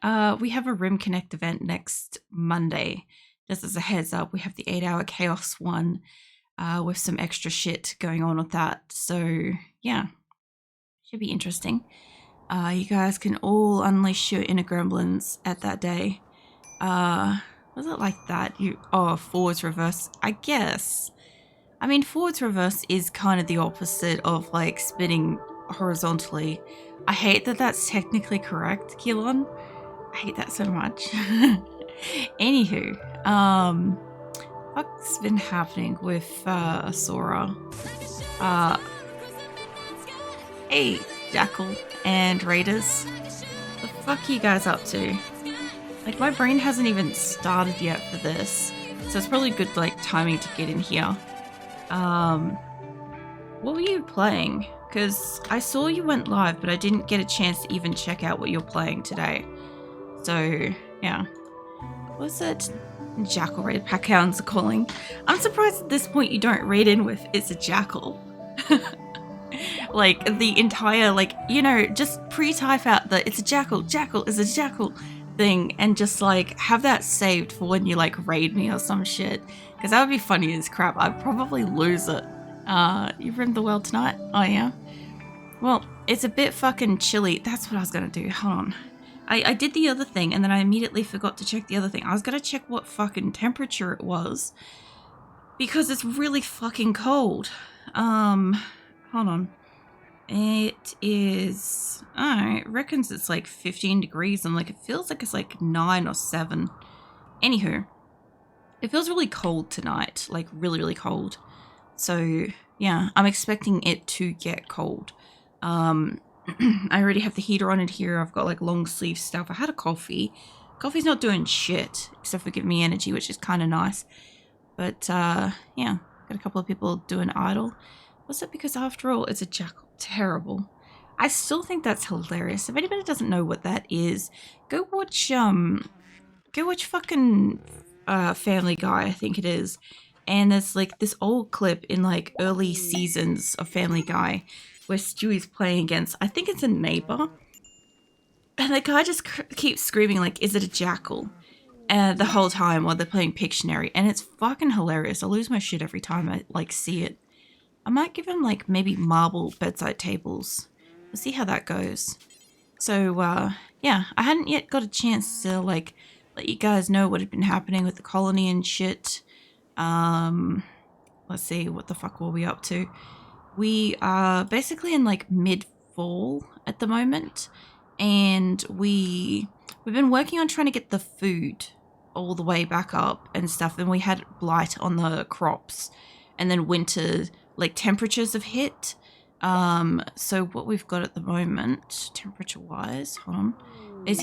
We have a Rim Connect event next Monday. Just as a heads up, we have the 8-hour chaos one with some extra shit going on with that. So yeah, should be interesting. You guys can all unleash your inner gremlins at that day. Was it like that? Forwards reverse, I guess. I mean, forwards reverse is kind of the opposite of like spinning horizontally. I hate that that's technically correct, Chillin. I hate that so much. Anywho, what's been happening with Asora? Hey, Jackal and Raiders. The fuck are you guys up to? Like, my brain hasn't even started yet for this, so it's probably good like timing to get in here. What were you playing? Because I saw you went live, but I didn't get a chance to even check out what you're playing today. So, yeah. What was it? Jackal raid pack hounds are calling. I'm surprised at this point you don't read in with it's a jackal. Like, the entire, like, you know, just pre-type out the it's a jackal is a jackal thing and just, like, have that saved for when you, like, raid me or some shit. Because that would be funny as crap. I'd probably lose it. You rimmed the world tonight? Oh, yeah? Well, it's a bit fucking chilly. That's what I was gonna do. Hold on. I did the other thing and then I immediately forgot to check the other thing. I was gonna check what fucking temperature it was. Because it's really fucking cold. Hold on. It is... it reckons it's like 15 degrees and like it feels like it's like 9 or 7. Anywho. It feels really cold tonight. Like really, really cold. So, yeah, I'm expecting it to get cold. I already have the heater on in here. I've got like long sleeve stuff. I had a coffee. Coffee's not doing shit except for giving me energy, which is kind of nice. But, yeah, got a couple of people doing idle. Was it because after all, it's a jackal? Terrible. I still think that's hilarious. If anybody doesn't know what that is, go watch fucking Family Guy, I think it is. And there's like this old clip in like early seasons of Family Guy where Stewie's playing against, I think it's a neighbor. And the guy just keeps screaming like, is it a jackal? The whole time while they're playing Pictionary. And it's fucking hilarious. I lose my shit every time I like see it. I might give him like maybe marble bedside tables. We'll see how that goes. So yeah, I hadn't yet got a chance to like let you guys know what had been happening with the colony and shit. Let's see, what the fuck were we up to? We are basically in like mid-fall at the moment, and we've been working on trying to get the food all the way back up and stuff, and we had blight on the crops, and then winter like temperatures have hit. So what we've got at the moment, temperature wise, hold on, is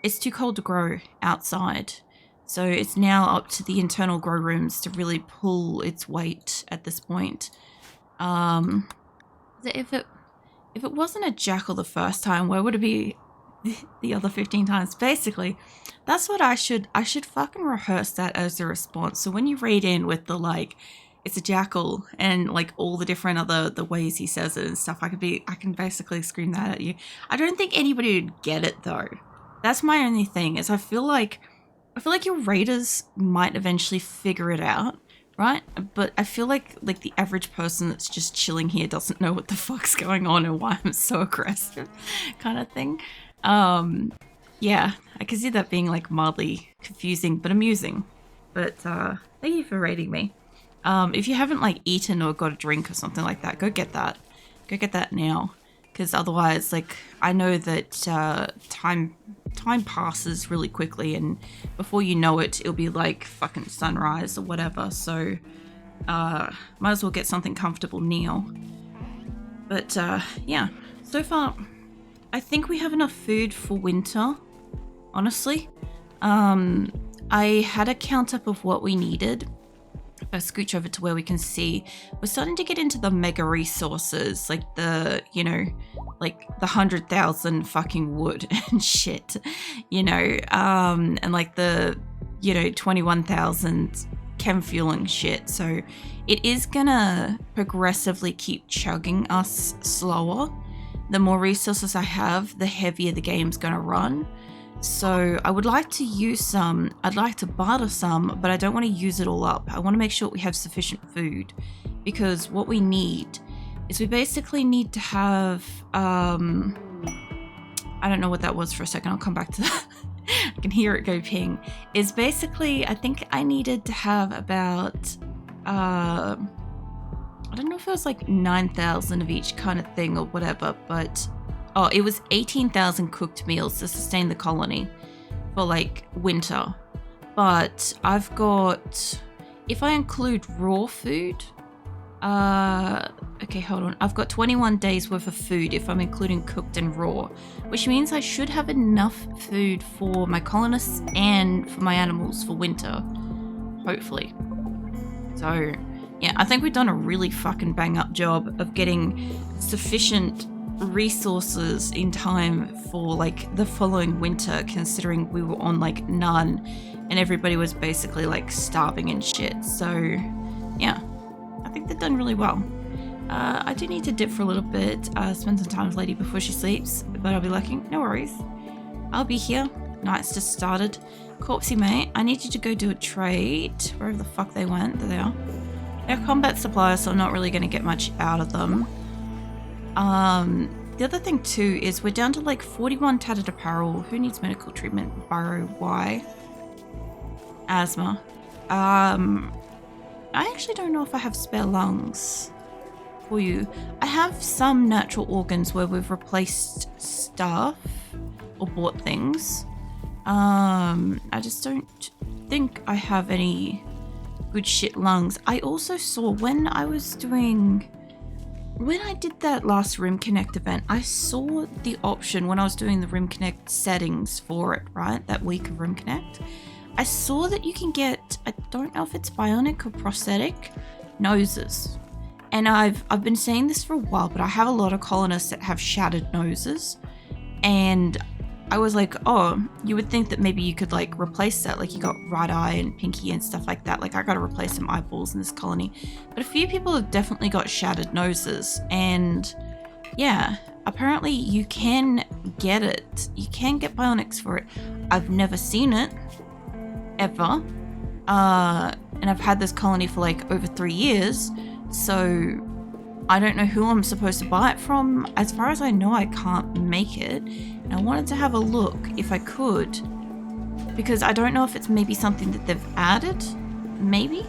it's too cold to grow outside. So it's now up to the internal grow rooms to really pull its weight at this point. If it wasn't a jackal the first time, where would it be the other 15 times? Basically, that's what I should fucking rehearse that as a response. So when you read in with the like, it's a jackal and like all the different the ways he says it and stuff, I can basically scream that at you. I don't think anybody would get it though. That's my only thing, is I feel like your raiders might eventually figure it out, right? But I feel like the average person that's just chilling here doesn't know what the fuck's going on and why I'm so aggressive kind of thing. Yeah, I can see that being like mildly confusing but amusing. But thank you for raiding me. If you haven't like eaten or got a drink or something like that, go get that. Go get that now. Because otherwise, like, I know that time passes really quickly, and before you know it, it'll be like fucking sunrise or whatever. So, might as well get something comfortable now. But yeah, so far, I think we have enough food for winter. Honestly, I had a count up of what we needed. If I scooch over to where we can see, we're starting to get into the mega resources, like the, you know, like the 100,000 fucking wood and shit, you know, and like the, you know, 21,000 chem fuel and shit. So it is gonna progressively keep chugging us slower. The more resources I have, the heavier the game's gonna run. So I would like to use some, I'd like to barter some, but I don't want to use it all up. I want to make sure we have sufficient food, because what we need is we basically need to have, I don't know what that was for a second, I'll come back to that. I can hear it go ping. Is basically, I think I needed to have about, I don't know if it was like 9,000 of each kind of thing or whatever, but oh, it was 18,000 cooked meals to sustain the colony for like winter. But I've got, if I include raw food, okay, hold on. I've got 21 days worth of food if I'm including cooked and raw, which means I should have enough food for my colonists and for my animals for winter, hopefully. So yeah, I think we've done a really fucking bang up job of getting sufficient resources in time for like the following winter, considering we were on like none and everybody was basically like starving and shit. So yeah, I think they've done really well. I do need to dip for a little bit, spend some time with Lady before she sleeps, but I'll be lucky. No worries. I'll be here. Night's just started. Corpsey mate, I need you to go do a trade. Wherever the fuck they went, there they are. They're combat suppliers, so I'm not really going to get much out of them. The other thing too is we're down to like 41 tattered apparel. Who needs medical treatment? Biro, why? Asthma. I actually don't know if I have spare lungs for you. I have some natural organs where we've replaced stuff or bought things. I just don't think I have any good shit lungs. I also saw when I did that last Rim Connect event, I saw the option when I was doing the Rim Connect settings for it, right? That week of Rim Connect. I saw that you can get, I don't know if it's bionic or prosthetic noses. And I've been saying this for a while, but I have a lot of colonists that have shattered noses. And I was like, oh, you would think that maybe you could like replace that. Like you got right eye and pinky and stuff like that. Like I got to replace some eyeballs in this colony. But a few people have definitely got shattered noses. And yeah, apparently you can get it. You can get bionics for it. I've never seen it ever. And I've had this colony for like over 3 years. So I don't know who I'm supposed to buy it from. As far as I know, I can't make it. And I wanted to have a look if I could, because I don't know if it's maybe something that they've added. Maybe.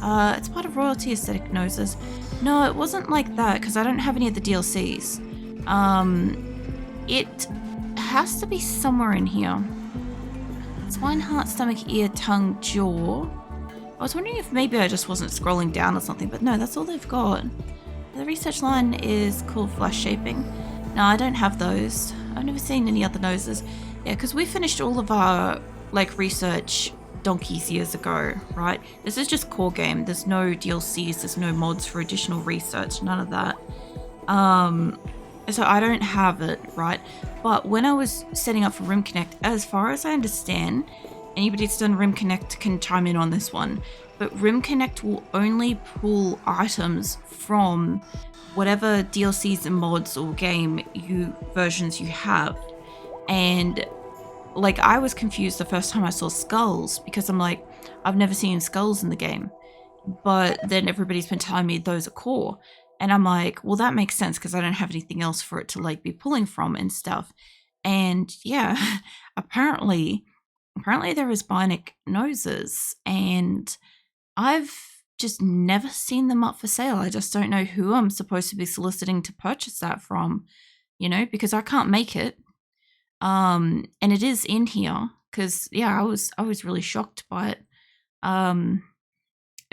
It's part of Royalty Aesthetic Noses. No, it wasn't like that because I don't have any of the DLCs. It has to be somewhere in here. Spine, heart, stomach, ear, tongue, jaw. I was wondering if maybe I just wasn't scrolling down or something, but no, that's all they've got. The research line is called flesh shaping. No, I don't have those. I've never seen any other noses. Yeah, because we finished all of our like research donkeys years ago, right? This is just core game. There's no DLCs, there's no mods for additional research, none of that. So I don't have it, right? But when I was setting up for Rim Connect, as far as I understand, anybody that's done Rim Connect can chime in on this one, but Rim Connect will only pull items from whatever DLCs and mods or game versions you have. And like I was confused the first time I saw skulls because I'm like, I've never seen skulls in the game. But then everybody's been telling me those are core. And I'm like, well, that makes sense because I don't have anything else for it to like be pulling from and stuff. And yeah, apparently there is bionic noses, and I've just never seen them up for sale. I just don't know who I'm supposed to be soliciting to purchase that from, you know, because I can't make it. And it is in here because yeah, I was really shocked by it.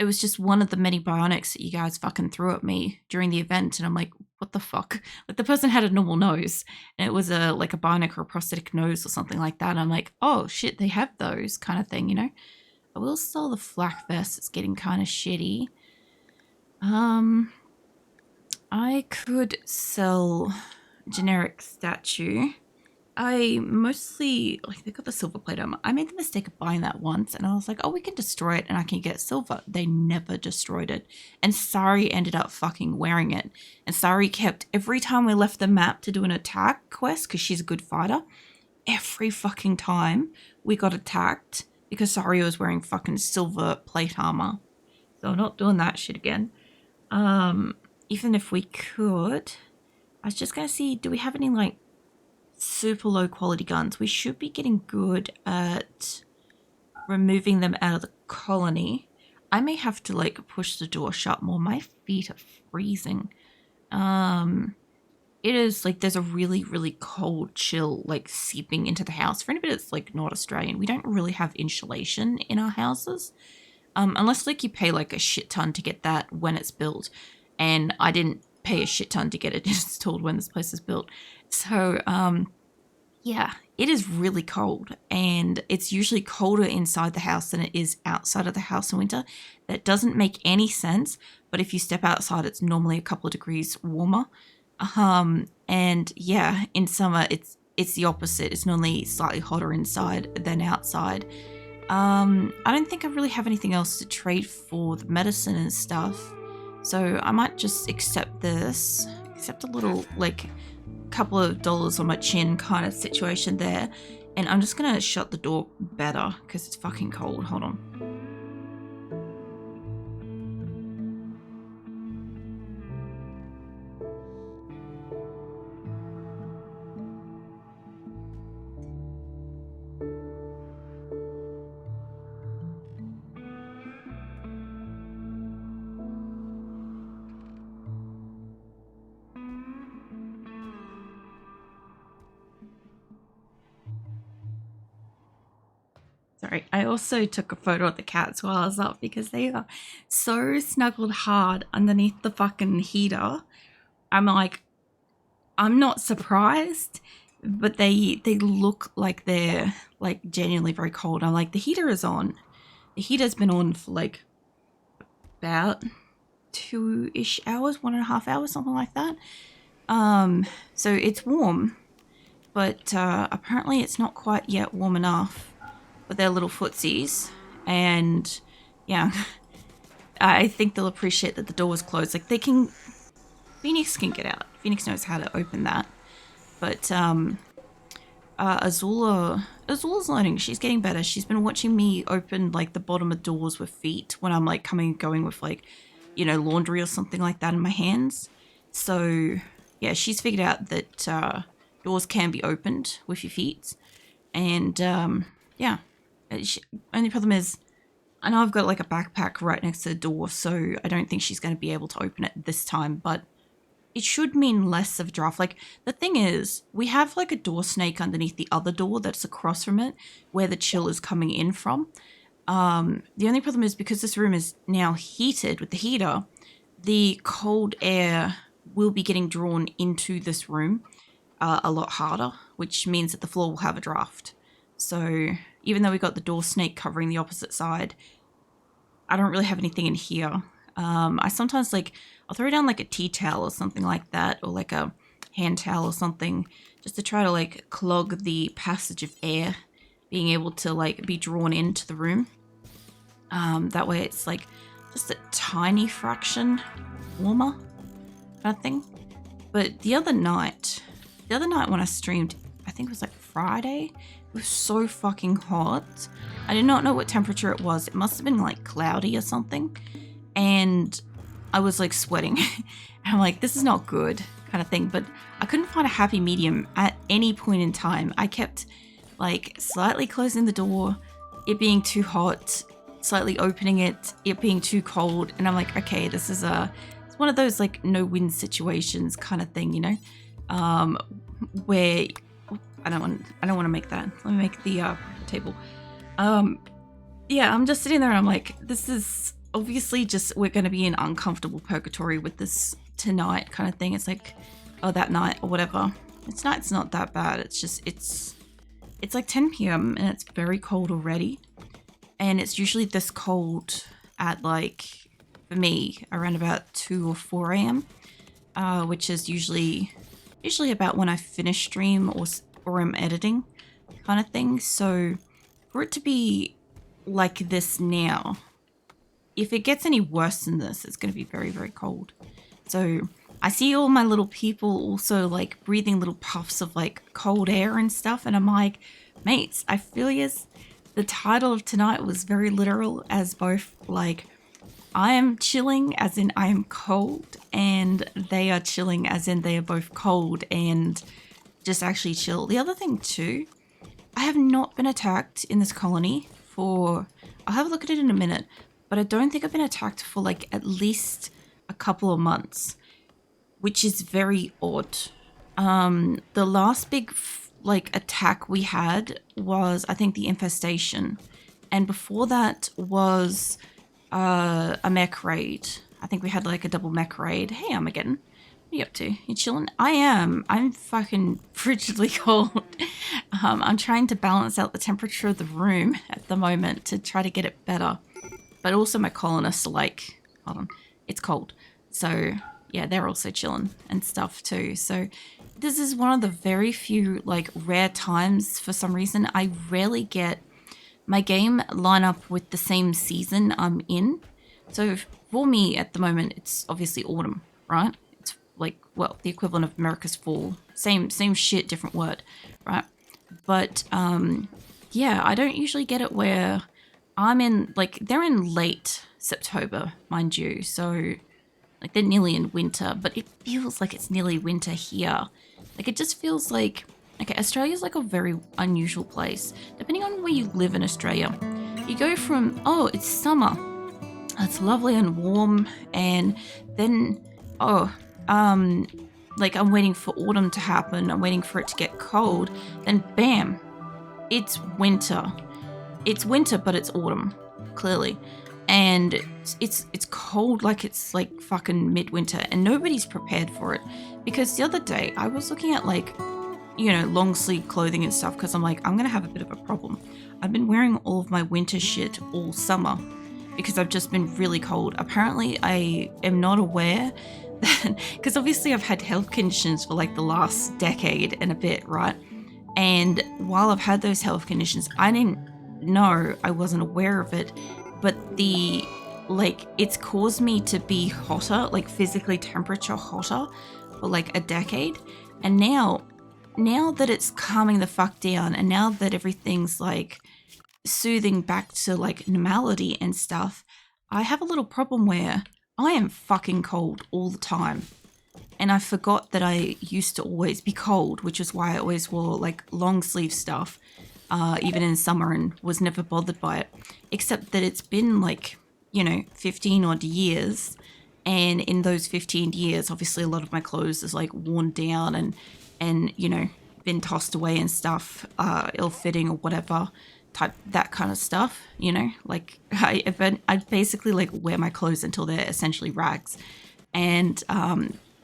It was just one of the many bionics that you guys fucking threw at me during the event, and I'm like, what the fuck? Like the person had a normal nose, and it was like a bionic or a prosthetic nose or something like that. And I'm like, oh shit, they have those kind of thing, you know? I will sell the flak vest. It's getting kind of shitty. I could sell generic statue. I mostly, like, they got the silver plate on. I made the mistake of buying that once, and I was like, oh, we can destroy it and I can get silver. They never destroyed it. And Sari ended up fucking wearing it. And Sari kept, every time we left the map to do an attack quest, because she's a good fighter, every fucking time we got attacked because Sario was wearing fucking silver plate armor. So I'm not doing that shit again. Even if we could, I was just gonna see, do we have any like super low quality guns? We should be getting good at removing them out of the colony. I may have to like push the door shut more. My feet are freezing. It is like there's a really, really cold chill like seeping into the house. For anybody that's like not Australian, we don't really have insulation in our houses. Unless like you pay like a shit ton to get that when it's built. And I didn't pay a shit ton to get it installed when this place is built. So, yeah, it is really cold. And it's usually colder inside the house than it is outside of the house in winter. That doesn't make any sense. But if you step outside, it's normally a couple of degrees warmer. And yeah, in summer, it's the opposite. It's normally slightly hotter inside than outside. I don't think I really have anything else to trade for the medicine and stuff. So I might just accept this, accept a little, like, couple of dollars on my chin kind of situation there. And I'm just going to shut the door better because it's fucking cold. Hold on. Sorry, I also took a photo of the cats while I was up because they are so snuggled hard underneath the fucking heater. I'm like, I'm not surprised, but they look like they're like genuinely very cold. I'm like, the heater is on. The heater's been on for like about 2-ish hours, 1.5 hours, something like that. So it's warm, but apparently it's not quite yet warm enough with their little footsies. And yeah, I think they'll appreciate that the door was closed. Like they can, Phoenix can get out. Phoenix knows how to open that. But Azula's learning. She's getting better. She's been watching me open like the bottom of doors with feet when I'm like coming and going with like, you know, laundry or something like that in my hands. So yeah, she's figured out that doors can be opened with your feet. And yeah, only problem is, I know I've got like a backpack right next to the door, so I don't think she's going to be able to open it this time, but it should mean less of a draft. Like, the thing is, we have like a door snake underneath the other door that's across from it, where the chill is coming in from. The only problem is because this room is now heated with the heater, the cold air will be getting drawn into this room a lot harder, which means that the floor will have a draft. So even though we got the door snake covering the opposite side, I don't really have anything in here. I sometimes like, I'll throw down like a tea towel or something like that, or like a hand towel or something, just to try to like clog the passage of air being able to like be drawn into the room. That way it's like just a tiny fraction warmer kind of thing. But the other night when I streamed, I think it was like Friday, it was so fucking hot. I did not know what temperature it was. It must have been like cloudy or something. And I was like sweating. And I'm like, this is not good kind of thing. But I couldn't find a happy medium at any point in time. I kept like slightly closing the door, it being too hot, slightly opening it, it being too cold. And I'm like, okay, this is it's one of those like no win situations kind of thing, you know, where I don't want to make that. Let me make the table. Yeah, I'm just sitting there and I'm like, this is obviously just, we're going to be in uncomfortable purgatory with this tonight kind of thing. It's like, oh, that night or whatever. It's not that bad. It's just, it's like 10 p.m. and it's very cold already. And it's usually this cold at like, for me, around about 2 or 4 a.m., which is usually about when I finish stream or I'm editing kind of thing. So for it to be like this now, if it gets any worse than this, it's going to be very, very cold. So I see all my little people also like breathing little puffs of like cold air and stuff, and I'm like, mates, I feel yes. The title of tonight was very literal, as both like I am chilling as in I am cold, and they are chilling as in they are both cold and just actually chill. The other thing too, I have not been attacked in this colony for, I'll have a look at it in a minute, but I don't think I've been attacked for like at least a couple of months, which is very odd. The last big like attack we had was, I think, the infestation, and before that was a mech raid. I think we had like a double mech raid. Hey, Armageddon, what are you up to? You chilling? I am. I'm fucking frigidly cold. I'm trying to balance out the temperature of the room at the moment to try to get it better. But also my colonists are like, hold on, it's cold. So yeah, they're also chilling and stuff too. So this is one of the very few like rare times, for some reason, I rarely get my game line up with the same season I'm in. So for me at the moment, it's obviously autumn, right? It's like, well, the equivalent of America's fall. Same shit, different word, right? But yeah, I don't usually get it where I'm in, like, they're in late September, mind you. So like they're nearly in winter, but it feels like it's nearly winter here. Like it just feels like, okay, Australia's like a very unusual place. Depending on where you live in Australia, you go from, oh, it's summer, it's lovely and warm, and then, oh, like I'm waiting for autumn to happen, I'm waiting for it to get cold, then bam, it's winter. It's winter, but it's autumn, clearly. And it's cold, like it's like fucking midwinter, and nobody's prepared for it. Because the other day I was looking at like, you know, long sleeve clothing and stuff, because I'm like, I'm gonna have a bit of a problem. I've been wearing all of my winter shit all summer because I've just been really cold. Apparently I am not aware that, because obviously I've had health conditions for like the last decade and a bit, right? And while I've had those health conditions, I didn't know, I wasn't aware of it, but the, like, it's caused me to be hotter, like physically temperature hotter for like a decade. And now that it's calming the fuck down, and now that everything's like soothing back to like normality and stuff, I have a little problem where I am fucking cold all the time. And I forgot that I used to always be cold, which is why I always wore like long sleeve stuff, even in summer, and was never bothered by it. Except that it's been like, you know, 15 odd years. And in those 15 years, obviously a lot of my clothes is like worn down and you know, been tossed away and stuff, ill-fitting or whatever, type, that kind of stuff, you know, like I basically like wear my clothes until they're essentially rags. And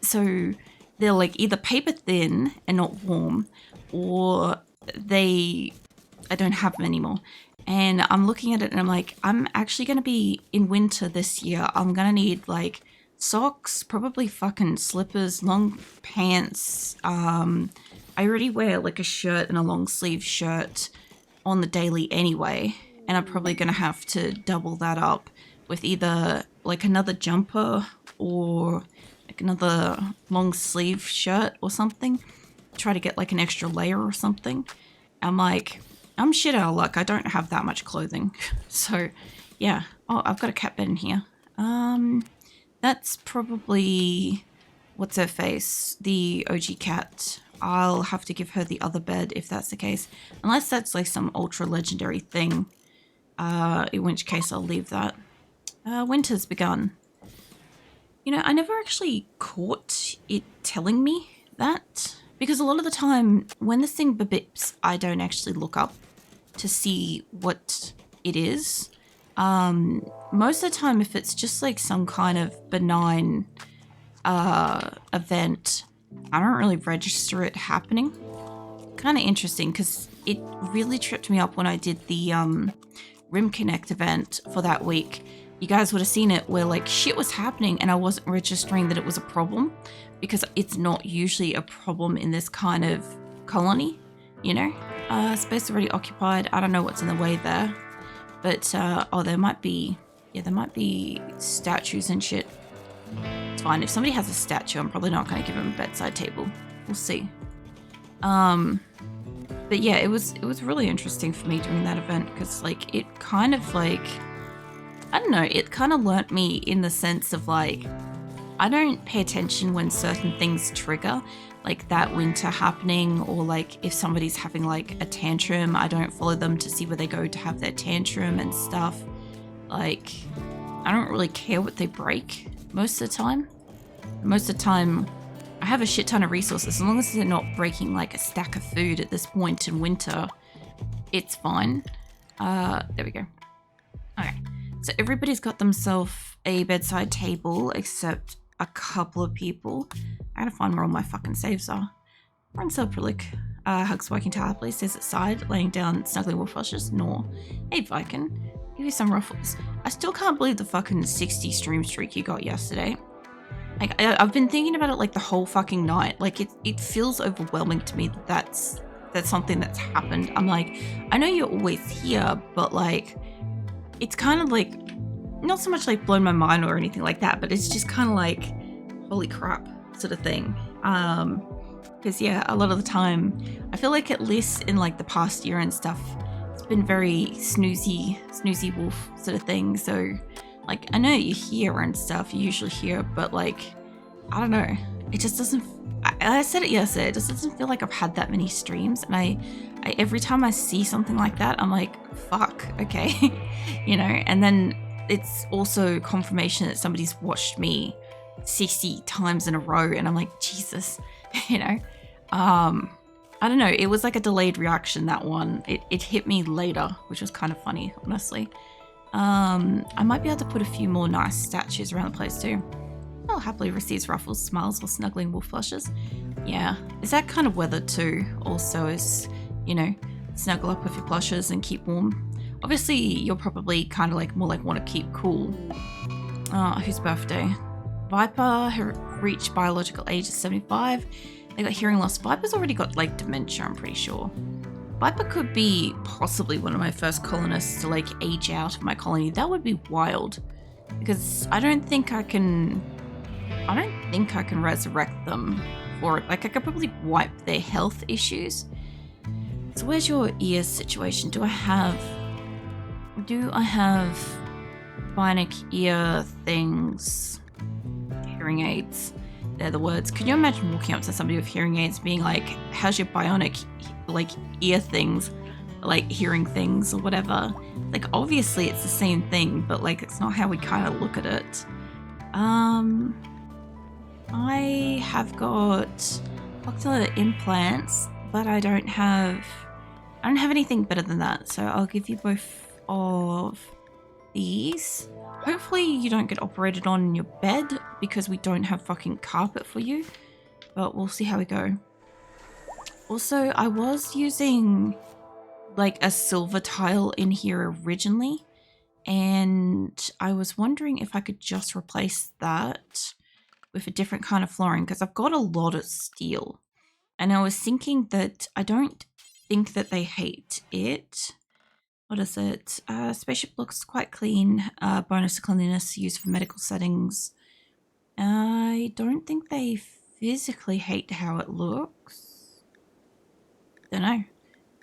so they're like either paper thin and not warm, or I don't have them anymore. And I'm looking at it and I'm like, I'm actually going to be in winter this year. I'm going to need like socks, probably fucking slippers, long pants. I already wear like a shirt and a long sleeve shirt on the daily anyway. And I'm probably going to have to double that up with either like another jumper or like another long sleeve shirt or something. Try to get like an extra layer or something. I'm like, I'm shit out of luck. I don't have that much clothing. So yeah. Oh, I've got a cat bed in here. That's probably, what's her face? The OG cat. I'll have to give her the other bed if that's the case. Unless that's like some ultra legendary thing. In which case I'll leave that. Winter's begun. You know, I never actually caught it telling me that. Because a lot of the time, when this thing beeps, I don't actually look up to see what it is. Most of the time, if it's just like some kind of benign event, I don't really register it happening. Kind of interesting, because it really tripped me up when I did the Rim Connect event for that week. You guys would have seen it where like shit was happening and I wasn't registering that it was a problem, because it's not usually a problem in this kind of colony, you know? Space already occupied. I don't know what's in the way there. But, oh, there might be statues and shit. It's fine. If somebody has a statue, I'm probably not going to give them a bedside table. We'll see. But yeah, it was really interesting for me during that event because like it kind of like, I don't know, it kind of learnt me in the sense of like, I don't pay attention when certain things trigger, like that winter happening, or like if somebody's having like a tantrum, I don't follow them to see where they go to have their tantrum and stuff. Like, I don't really care what they break most of the time. Most of the time, I have a shit ton of resources. As long as they're not breaking like a stack of food at this point in winter, it's fine. There we go. Okay, so everybody's got themselves a bedside table except a couple of people. I gotta find where all my fucking saves are. We're in Selprilic. Hugs working tirelessly, stays outside, laying down, snuggling wolf flushes. Nor. Hey, Viking. Give you some ruffles. I still can't believe the fucking 60 stream streak you got yesterday. Like, I've been thinking about it like the whole fucking night. Like, it feels overwhelming to me that that's something that's happened. I'm like, I know you're always here, but like, it's kind of like, not so much like blown my mind or anything like that, but it's just kind of like, holy crap sort of thing. Because yeah, a lot of the time, I feel like at least in like the past year and stuff, it's been very snoozy wolf sort of thing. So like, I know you're here and stuff, you're usually here, but like, I don't know. It just doesn't, I said it yesterday, it just doesn't feel like I've had that many streams. And I every time I see something like that, I'm like, fuck, okay. You know, and then it's also confirmation that somebody's watched me 60 times in a row. And I'm like, Jesus, you know, I don't know. It was like a delayed reaction, that one. It hit me later, which was kind of funny, honestly. I might be able to put a few more nice statues around the place too. I'll happily receives ruffles, smiles while snuggling wolf flushes. Yeah, is that kind of weather too? Also, is, you know, snuggle up with your plushes and keep warm. Obviously, you're probably kind of like more like want to keep cool. Whose birthday? Viper reached biological age of 75. They got hearing loss. Viper's already got like dementia, I'm pretty sure. Viper could be possibly one of my first colonists to like age out of my colony. That would be wild, because I don't think I can resurrect them for it. Like, I could probably wipe their health issues. So where's your ears situation? Do I have bionic ear things? Hearing aids. They're the words. Can you imagine walking up to somebody with hearing aids being like, how's your bionic like ear things, like hearing things or whatever? Like, obviously it's the same thing, but like, it's not how we kind of look at it. I have got ocular implants, but I don't have anything better than that. So I'll give you both of these. Hopefully you don't get operated on in your bed, because we don't have fucking carpet for you, but we'll see how we go. Also, I was using like a silver tile in here originally, and I was wondering if I could just replace that with a different kind of flooring, because I've got a lot of steel, and I was thinking that I don't think that they hate it. What is it? Spaceship looks quite clean. Bonus to cleanliness used for medical settings. I don't think they physically hate how it looks. Don't know.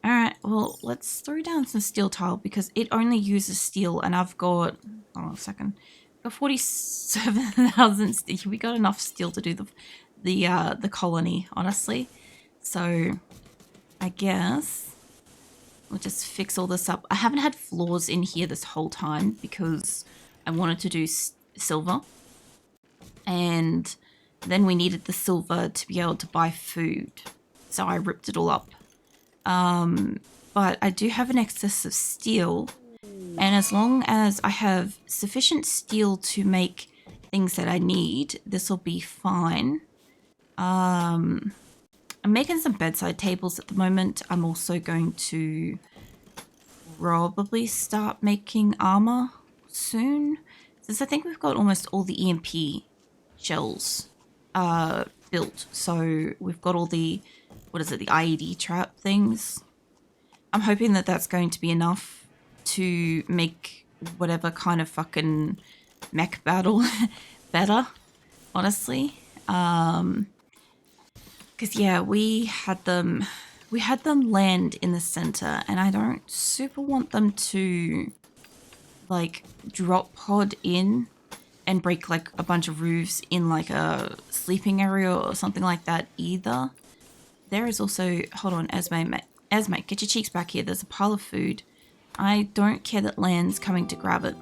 Alright, well, let's throw down some steel tile, because it only uses steel, and I've got, hold on a second, I've got 47,000 steel. We got enough steel to do the colony, honestly. So I guess we'll just fix all this up. I haven't had floors in here this whole time because I wanted to do silver, and then we needed the silver to be able to buy food, so I ripped it all up. But I do have an excess of steel, and as long as I have sufficient steel to make things that I need, this will be fine. I'm making some bedside tables at the moment. I'm also going to probably start making armor soon, since I think we've got almost all the EMP shells built. So we've got all the, what is it, the IED trap things. I'm hoping that that's going to be enough to make whatever kind of fucking mech battle better. honestly. Because yeah, we had them land in the center, and I don't super want them to like drop pod in and break like a bunch of roofs in like a sleeping area or something like that either. There is also, hold on, Esme, get your cheeks back here. There's a pile of food. I don't care that Land's coming to grab it.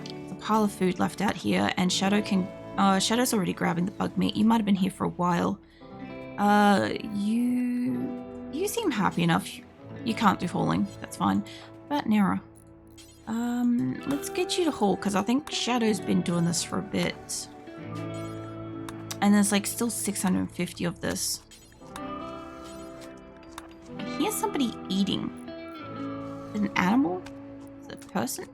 There's a pile of food left out here, and Shadow's already grabbing the bug meat. You might have been here for a while. You seem happy enough. You can't do hauling. That's fine. But Nera, let's get you to haul, because I think Shadow's been doing this for a bit. And there's like still 650 of this. I hear somebody eating. Is it an animal? Is it a person?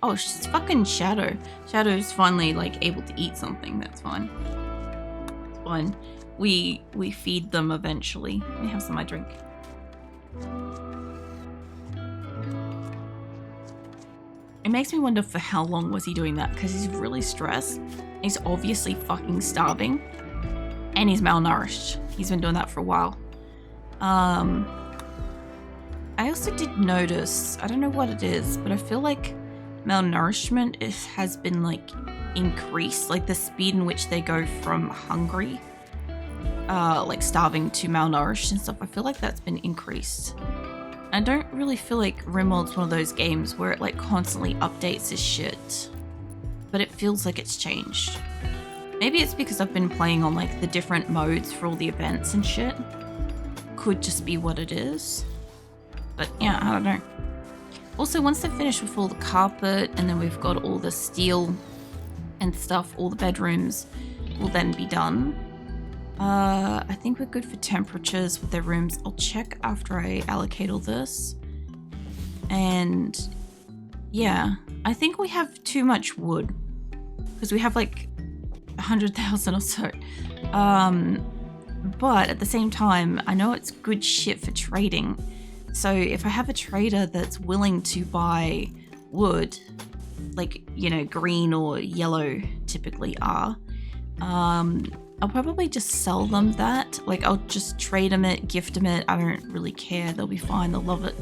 Oh, it's fucking Shadow. Shadow's finally like able to eat something. That's fine. It's fine. We feed them eventually. Let me have some of my drink. It makes me wonder for how long was he doing that, because he's really stressed. He's obviously fucking starving. And he's malnourished. He's been doing that for a while. I also did notice, I don't know what it is, but I feel like malnourishment has been like increased, like the speed in which they go from hungry, like starving, to malnourished and stuff. I feel like that's been increased. I don't really feel like RimWorld's one of those games where it like constantly updates this shit, but it feels like it's changed. Maybe it's because I've been playing on like the different modes for all the events and shit. Could just be what it is. But yeah, I don't know. Also, once they're finished with all the carpet, and then we've got all the steel and stuff, all the bedrooms will then be done. I think we're good for temperatures with their rooms. I'll check after I allocate all this. And yeah, I think we have too much wood, because we have like 100,000 or so. But at the same time, I know it's good shit for trading. So if I have a trader that's willing to buy wood, like, you know, green or yellow typically are, I'll probably just sell them that. Like, I'll just trade them it, gift them it. I don't really care. They'll be fine. They'll love it.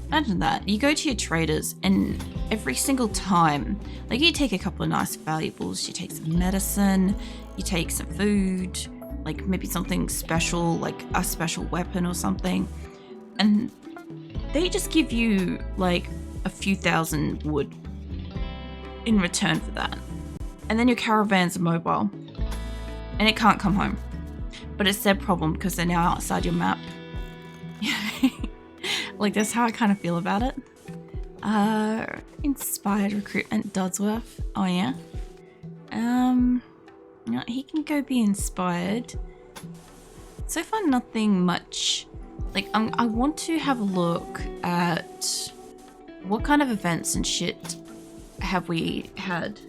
Imagine that. You go to your traders, and every single time, like, you take a couple of nice valuables. You take some medicine, you take some food, like maybe something special, like a special weapon or something. And they just give you like a few thousand wood in return for that. And then your caravans are mobile, and it can't come home. But it's their problem, because they're now outside your map. Like, that's how I kind of feel about it. Inspired recruitment, Dodsworth. Oh yeah. No, he can go be inspired. So far, nothing much. Like, I want to have a look at what kind of events and shit have we had.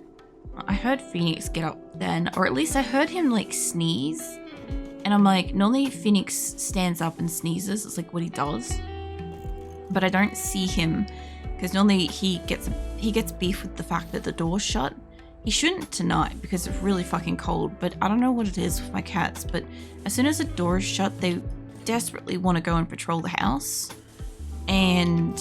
I heard Phoenix get up then, or at least I heard him like sneeze, and I'm like, normally Phoenix stands up and sneezes. It's like what he does, but I don't see him, because normally he gets beef with the fact that the door's shut. He shouldn't tonight because it's really fucking cold, but I don't know what it is with my cats, but as soon as the door is shut, they desperately want to go and patrol the house. And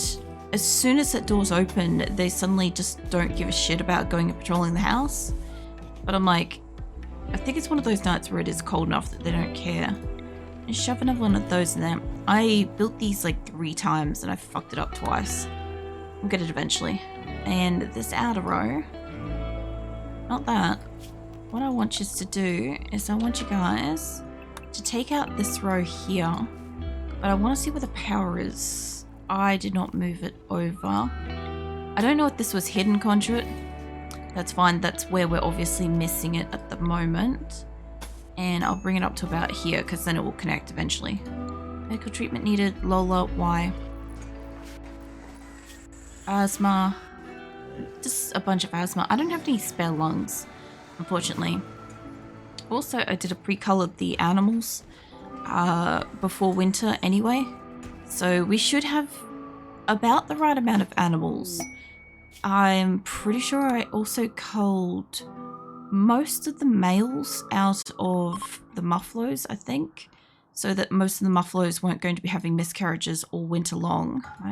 as soon as that door's open, they suddenly just don't give a shit about going and patrolling the house. But I'm like, I think it's one of those nights where it is cold enough that they don't care. And shove another one of those in there. I built these like 3 times and I fucked it up twice. We'll get it eventually. And this outer row, not that. What I want you to do is I want you guys to take out this row here, but I want to see where the power is. I did not move it over. I don't know if this was hidden conduit. That's fine. That's where we're obviously missing it at the moment. And I'll bring it up to about here, because then it will connect eventually. Medical treatment needed. Lola, why? Asthma. Just a bunch of asthma. I don't have any spare lungs, unfortunately. Also, I did a pre-cull of the animals before winter anyway. So we should have about the right amount of animals. I'm pretty sure I also culled most of the males out of the muffaloes, I think, so that most of the muffaloes weren't going to be having miscarriages all winter long. I